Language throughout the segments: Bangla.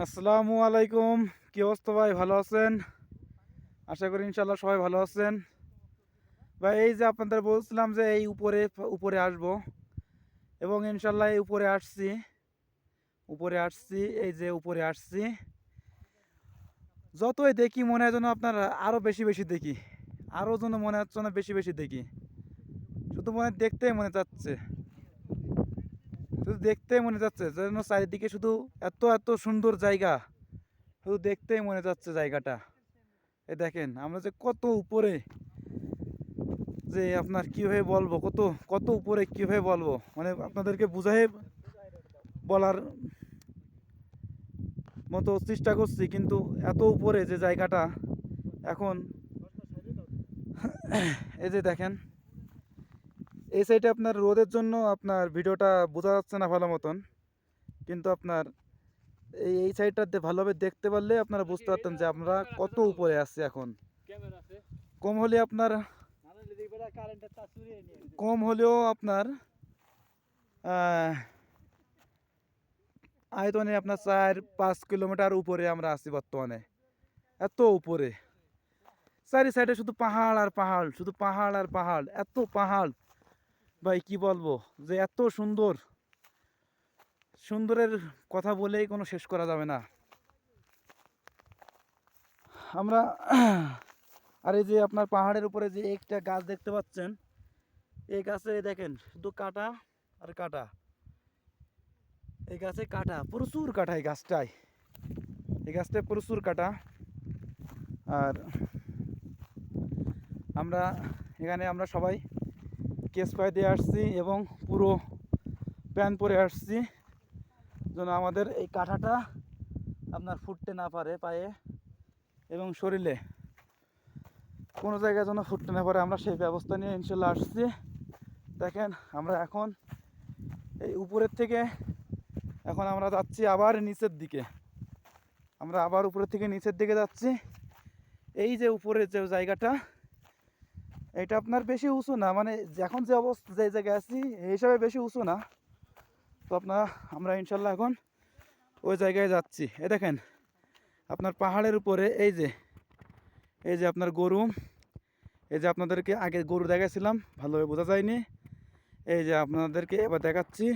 আসসালামু আলাইকুম। কি অবস্থা ভাই, ভালো আছেন? আশা করি ইনশাল্লাহ সবাই ভালো আছেন। ভাই এই যে আপনাদের বলছিলাম যে এই উপরে উপরে আসব, এবং ইনশাল্লাহ এই উপরে আসছি এই যে উপরে আসছি। যতই দেখি মনে হয় যেন আপনার আরো বেশি বেশি দেখি, আরো যেন মনে হচ্ছে না বেশি বেশি দেখি। শুধু মনে দেখতেই মনে চাচ্ছে, শুধু দেখতেই মনে যাচ্ছে যেন চারিদিকে শুধু এত এত সুন্দর জায়গা, শুধু দেখতেই মনে যাচ্ছে জায়গাটা। এই দেখেন আমরা যে কত উপরে, যে আপনার কীভাবে বলবো, কত কত উপরে কীভাবে বলবো, মানে আপনাদেরকে বুঝাই বলার মতো চেষ্টা করছি, কিন্তু এত উপরে যে জায়গাটা এখন। এই যে দেখেন এই সাইডে আপনার রোদের জন্য আপনার ভিডিওটা বোঝা যাচ্ছে না ভালো মতন, কিন্তু আপনার এই সাইডটা ভালোভাবে দেখতে পারলে আপনারা বুঝতে পারতেন যে আমরা কত উপরে আছি এখন। কম হলে আপনার কম হলেও আপনার আয়তনে আপনার 4-5 কিলোমিটার উপরে আমরা আছি বর্তমানে। এত উপরে, চারি সাইডে শুধু পাহাড় আর পাহাড়, শুধু পাহাড় আর পাহাড়, এত পাহাড় ভাই কি বলবো, যে এত সুন্দর, সুন্দরের কথা বলেই কোনো শেষ করা যাবে না আমরা। আর এই যে আপনার পাহাড়ের উপরে যে একটা গাছ দেখতে পাচ্ছেন, এই গাছে দেখেন শুধু কাটা আর কাটা, এই গাছে কাটা, প্রচুর কাটা এই গাছটায়, এই গাছটায় প্রচুর কাটা। আর আমরা সবাই কেস পায়ে দিয়ে আসছি এবং পুরো প্যান্ট পরে আসছি, যেন আমাদের এই কাঁটাটা আপনার ফুটতে না পারে পায়ে এবং শরীরে, কোনো জায়গায় যেন ফুটতে না পারে, আমরা সেই ব্যবস্থা নিয়ে ইনশাল্লাহ আসছি। দেখেন আমরা এখন এই উপরের থেকে এখন আমরা যাচ্ছি আবার নিচের দিকে, আমরা আবার উপরের থেকে নিচের দিকে যাচ্ছি। এই যে উপরের যে জায়গাটা, এটা আপনার বেশি উঁচু না, মানে এখন যে অবস্থা যে জায়গায় আছি এই হিসাবে বেশি উঁচু না, তো আমরা ইনশাল্লাহ এখন ওই জায়গায় যাচ্ছি। এ দেখেন আপনার পাহাড়ের উপরে এই যে আপনার গরু, এই যে আপনাদেরকে আগে গরু দেখাচ্ছিলাম, ভালোভাবে বোঝা যায়নি, এই যে আপনাদেরকে এবার দেখাচ্ছি।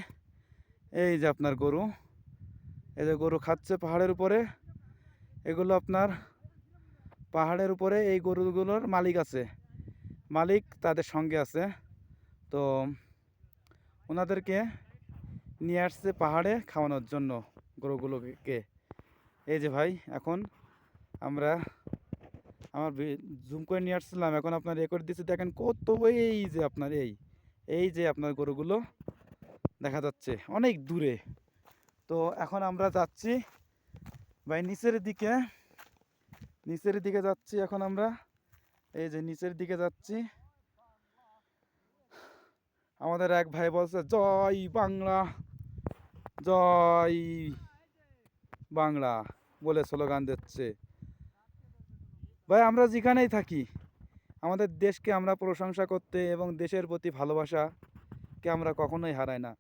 এই যে আপনার গরু, এই যে গরু খাচ্ছে পাহাড়ের উপরে, এগুলো আপনার পাহাড়ের উপরে এই গরুগুলোর মালিক আছে, মালিক তাদের সঙ্গে আছে, তো ওনাদেরকে নিয়ে আসছে পাহাড়ে খাওয়ানোর জন্য গরুগুলোকে। এই যে ভাই এখন আমরা আমার জুম করে নিয়ে আসছিলাম, এখন আপনার রেকর্ড দিচ্ছি, দেখেন কত, এই যে আপনার এই যে আপনার গরুগুলো দেখা যাচ্ছে অনেক দূরে। তো এখন আমরা যাচ্ছি ভাই নিচের দিকে যাচ্ছি এখন আমরা, এই যে নিচের দিকে যাচ্ছি। আমাদের এক ভাই বলছে জয় বাংলা, জয় বাংলা বলে স্লোগান দিচ্ছে। ভাই আমরা যেখানেই থাকি আমাদের দেশকে আমরা প্রশংসা করতে এবং দেশের প্রতি ভালোবাসাকে আমরা কখনোই হারাই না,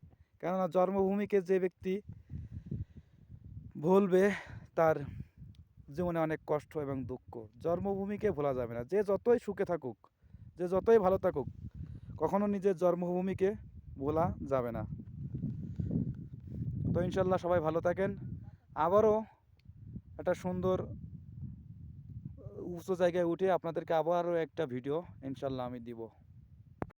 কেননা জন্মভূমিকে যে ব্যক্তি ভুলবে তার জীবনে অনেক কষ্ট এবং দুঃখ। জন্মভূমিকে ভোলা যাবে না, যে যতই সুখে থাকুক, যে যতই ভালো থাকুক, কখনো নিজের জন্মভূমিকে ভোলা যাবে না। তো ইনশাল্লাহ সবাই ভালো থাকেন, আবারও একটা সুন্দর উঁচু জায়গায় উঠে আপনাদেরকে আবারও একটা ভিডিও ইনশাল্লাহ আমি দিব।